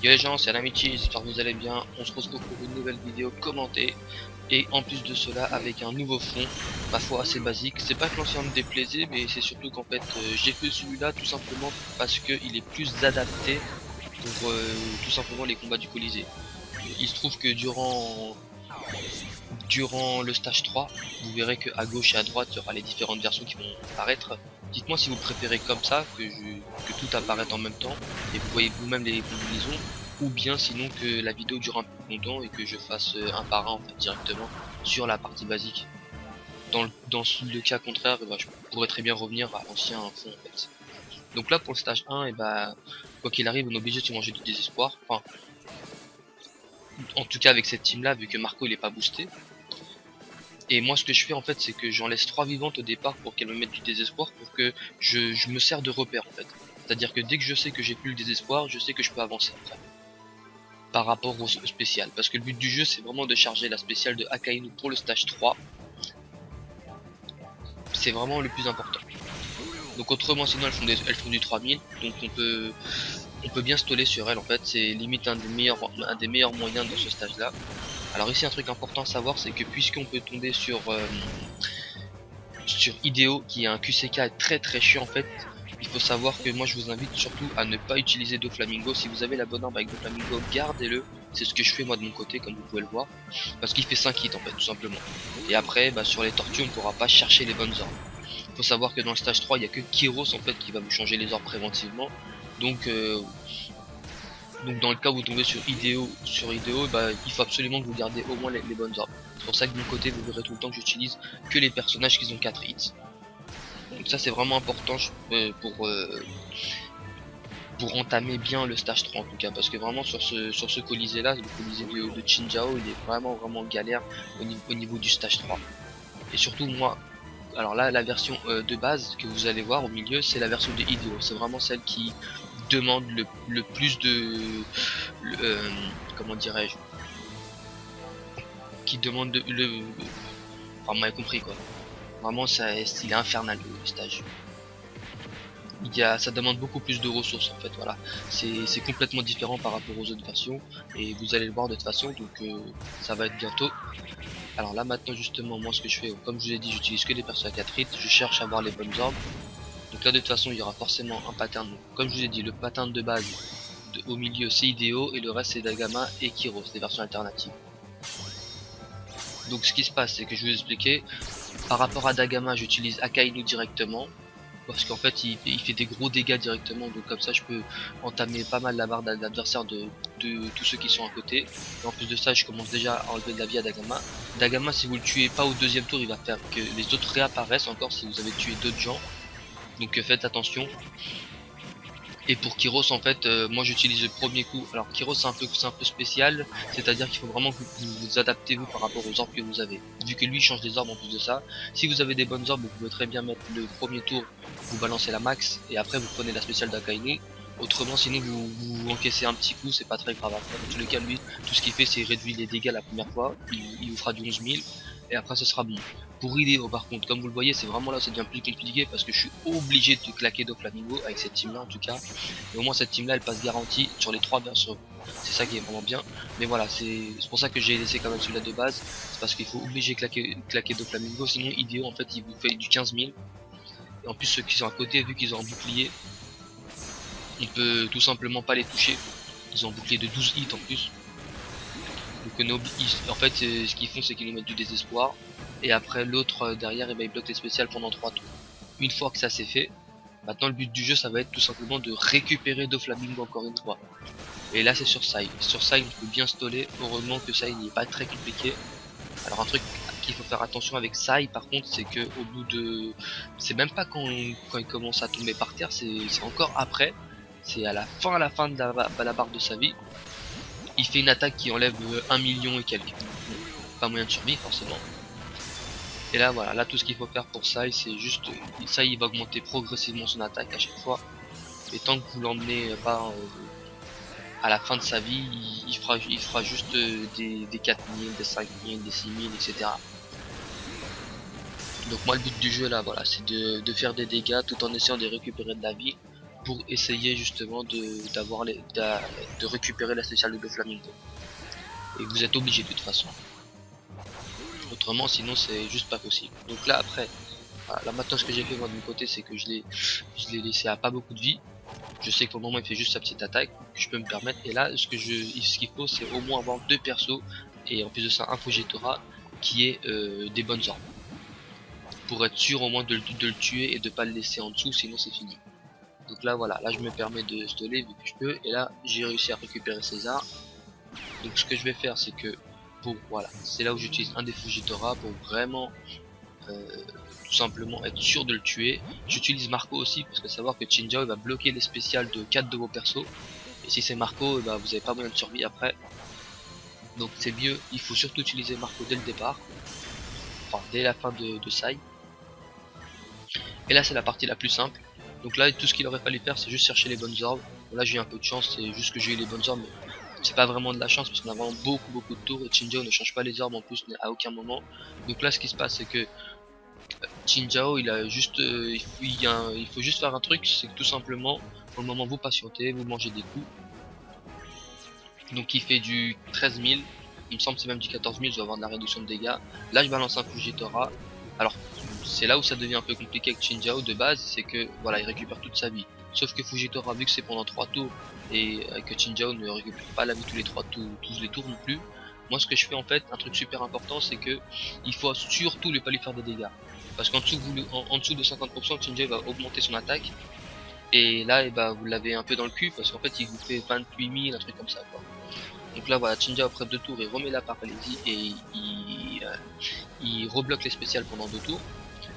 Yo les gens, c'est l'amitié, j'espère que vous allez bien. On se retrouve pour une nouvelle vidéo commentée. Et en plus de cela, avec un nouveau fond, ma foi assez basique. C'est pas que l'ancien me déplaisait, mais c'est surtout qu'en fait, j'ai fait celui-là tout simplement parce qu'il est plus adapté pour tout simplement les combats du Colisée. Il se trouve que durant le stage 3, vous verrez que à gauche et à droite, il y aura les différentes versions qui vont apparaître. Dites-moi si vous préférez comme ça, que tout apparaisse en même temps, et vous voyez vous-même les combinaisons, ou bien sinon que la vidéo dure un peu plus longtemps et que je fasse un par un en fait directement sur la partie basique. Dans le cas contraire, bah, je pourrais très bien revenir à l'ancien fond en fait. Donc là pour le stage 1, et bah, quoi qu'il arrive, on est obligé de se manger du désespoir. Enfin, en tout cas avec cette team là, vu que Marco il est pas boosté. Et moi ce que je fais en fait c'est que j'en laisse 3 vivantes au départ pour qu'elles me mettent du désespoir pour que je me sers de repère en fait. C'est-à-dire que dès que je sais que j'ai plus le désespoir, je sais que je peux avancer après. Par rapport au spécial. Parce que le but du jeu c'est vraiment de charger la spéciale de Akainu pour le stage 3. C'est vraiment le plus important. Donc autrement sinon elles font du 3000. Donc on peut bien stoller sur elles en fait. C'est limite un des meilleurs moyens dans ce stage là. Alors ici un truc important à savoir c'est que puisqu'on peut tomber sur IDEO qui a un QCK très chiant en fait, il faut savoir que moi je vous invite surtout à ne pas utiliser Doflamingo. Si vous avez la bonne arme avec Doflamingo, gardez-le. C'est ce que je fais moi de mon côté comme vous pouvez le voir. Parce qu'il fait 5 hits en fait tout simplement. Et après bah, sur les tortues on pourra pas chercher les bonnes armes. Il faut savoir que dans le stage 3 il n'y a que Kyros en fait qui va vous changer les orbes préventivement. Donc dans le cas où vous tombez sur IDEO, bah, il faut absolument que vous gardez au moins les bonnes armes. C'est pour ça que de mon côté vous verrez tout le temps que j'utilise que les personnages qui ont 4 hits. Donc ça c'est vraiment important pour entamer bien le stage 3 en tout cas, parce que vraiment sur ce colisée là, le colisée de Chinjao, il est vraiment galère au niveau du stage 3. Et surtout moi, alors là la version de base que vous allez voir au milieu, c'est la version de IDEO, c'est vraiment celle qui demande le plus de comment dirais-je, qui demande enfin vous m'avez compris quoi. Vraiment ça, il est infernal le stage. Ça demande beaucoup plus de ressources en fait, voilà. C'est complètement différent par rapport aux autres versions et vous allez le voir de toute façon, donc ça va être bientôt. Alors là maintenant justement moi ce que je fais, comme je vous ai dit, j'utilise que des persos à 4 hits, je cherche à avoir les bonnes armes. Donc là de toute façon il y aura forcément un pattern, donc, comme je vous ai dit, le pattern de base au milieu c'est IDEO et le reste c'est Dagama et Kyros, des versions alternatives. Donc ce qui se passe c'est que je vais vous expliquer, par rapport à Dagama j'utilise Akainu directement, parce qu'en fait il fait des gros dégâts directement, donc comme ça je peux entamer pas mal la barre d'adversaire de tous ceux qui sont à côté. Et en plus de ça je commence déjà à enlever de la vie à Dagama. Dagama si vous le tuez pas au deuxième tour il va faire que les autres réapparaissent encore si vous avez tué d'autres gens, donc faites attention. Et pour Kyros en fait moi j'utilise le premier coup. Alors Kyros c'est un peu spécial, c'est à dire qu'il faut vraiment que vous adaptez vous par rapport aux orbes que vous avez, vu que lui il change des orbes en plus de ça. Si vous avez des bonnes orbes vous pouvez très bien mettre le premier tour, vous balancez la max et après vous prenez la spéciale d'Akainu. Autrement sinon vous encaissez un petit coup, c'est pas très grave. Après dans tous les cas lui tout ce qu'il fait c'est réduire les dégâts la première fois, il vous fera du 11 000 et après ce sera bon. Pour IDEO par contre, comme vous le voyez, c'est vraiment là, c'est devient plus compliqué parce que je suis obligé de claquer Doflamingo avec cette team là en tout cas. Et au moins cette team là elle passe garantie sur les 3 versions. C'est ça qui est vraiment bien. Mais voilà, c'est pour ça que j'ai laissé quand même celui-là de base. C'est parce qu'il faut obliger claquer Doflamingo, sinon IDEO en fait il vous fait du 15 000. Et en plus ceux qui sont à côté, vu qu'ils ont un bouclier, on peut tout simplement pas les toucher. Ils ont un bouclier de 12 hits en plus. Donc en fait ce qu'ils font c'est qu'ils nous mettent du désespoir. Et après l'autre derrière, et ben, il bloque les spéciales pendant 3 tours. Une fois que ça c'est fait, maintenant le but du jeu ça va être tout simplement de récupérer Doflamingo encore une fois. Et là c'est sur Sai. Sur Sai on peut bien stoller, heureusement que Sai n'est pas très compliqué. Alors un truc qu'il faut faire attention avec Sai par contre c'est que au bout de... C'est même pas quand il commence à tomber par terre, c'est encore après. C'est à la fin de la barre de sa vie. Il fait une attaque qui enlève 1 million et quelques. Bon, pas moyen de survie forcément. Et là voilà, là tout ce qu'il faut faire pour Sai c'est juste... Sai il va augmenter progressivement son attaque à chaque fois. Et tant que vous l'emmenez pas à la fin de sa vie, il fera juste des 4000, des 5000, des 6000, etc. Donc moi le but du jeu là voilà, c'est de faire des dégâts tout en essayant de récupérer de la vie. pour essayer justement de récupérer la spéciale de Doflamingo. Et vous êtes obligé de toute façon. Autrement, sinon c'est juste pas possible. Donc là après, voilà, là maintenant ce que j'ai fait moi de mon côté, c'est que je l'ai laissé à pas beaucoup de vie. Je sais qu'au moment il fait juste sa petite attaque, que je peux me permettre. Et là, ce qu'il faut, c'est au moins avoir 2 persos et en plus de ça un Fujitora qui est des bonnes armes. Pour être sûr au moins de le tuer et de pas le laisser en dessous, sinon c'est fini. Donc là voilà, là je me permets de stoller vu que je peux, et là j'ai réussi à récupérer César. Donc ce que je vais faire, c'est que voilà, c'est là où j'utilise un des Fujitora pour vraiment tout simplement être sûr de le tuer. J'utilise Marco aussi parce que savoir que Chinjao va bloquer les spéciales de 4 de vos persos, et si c'est Marco, bah, vous avez pas moyen de survie après. Donc c'est mieux, il faut surtout utiliser Marco dès le départ, enfin dès la fin de Sai. Et là c'est la partie la plus simple. Donc là tout ce qu'il aurait fallu faire, c'est juste chercher les bonnes orbes. Bon, là j'ai eu un peu de chance, c'est juste que j'ai eu les bonnes orbes, mais c'est pas vraiment de la chance parce qu'on a vraiment beaucoup de tours et Chinjao ne change pas les orbes en plus à aucun moment. Donc là ce qui se passe, c'est que Chinjao il a juste il faut juste faire un truc, c'est que tout simplement pour le moment vous patientez, vous mangez des coups. Donc il fait du 13 000, il me semble que c'est même du 14 000, je vais avoir de la réduction de dégâts. Là je balance un Fujitora. Alors c'est là où ça devient un peu compliqué avec Chinjao de base, c'est que voilà, il récupère toute sa vie. Sauf que Fujitora, vu que c'est pendant 3 tours et que Chinjao ne récupère pas la vie tous les 3 tours, tous les tours non plus, moi ce que je fais en fait, un truc super important, c'est que il faut surtout ne pas lui faire des dégâts. Parce qu'en dessous, en dessous de 50%, Chinjao va augmenter son attaque. Et là, et bah, vous l'avez un peu dans le cul parce qu'en fait, il vous fait 28 000, un truc comme ça, quoi. Donc là, voilà, Chinjao après 2 tours, il remet la paralysie et il rebloque les spéciales pendant 2 tours.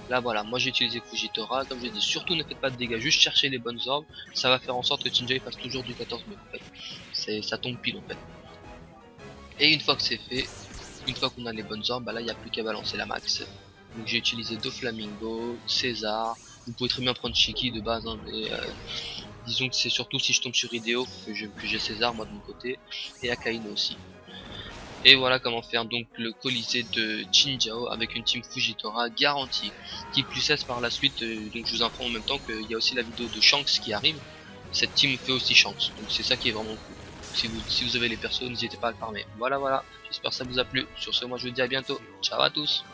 Là, voilà, moi j'ai utilisé Fujitora. Comme je l'ai dit, surtout ne faites pas de dégâts, juste cherchez les bonnes orbes. Ça va faire en sorte que Chinjao fasse toujours du 14 000 en fait. Ça tombe pile en fait. Et une fois que c'est fait, une fois qu'on a les bonnes orbes, bah là, il n'y a plus qu'à balancer la max. Donc j'ai utilisé Doflamingo, César. Vous pouvez très bien prendre Shiki de base, hein, mais disons que c'est surtout si je tombe sur Hideo que j'ai César moi de mon côté, et Akainu aussi. Et voilà comment faire donc le Colisée de Chinjao avec une team Fujitora garantie. Qui plus est par la suite, donc je vous informe en même temps qu'il y a aussi la vidéo de Shanks qui arrive. Cette team fait aussi Shanks, donc c'est ça qui est vraiment cool. Si vous avez les persos, n'hésitez pas à le farmer. Voilà, j'espère que ça vous a plu. Sur ce, moi je vous dis à bientôt. Ciao à tous.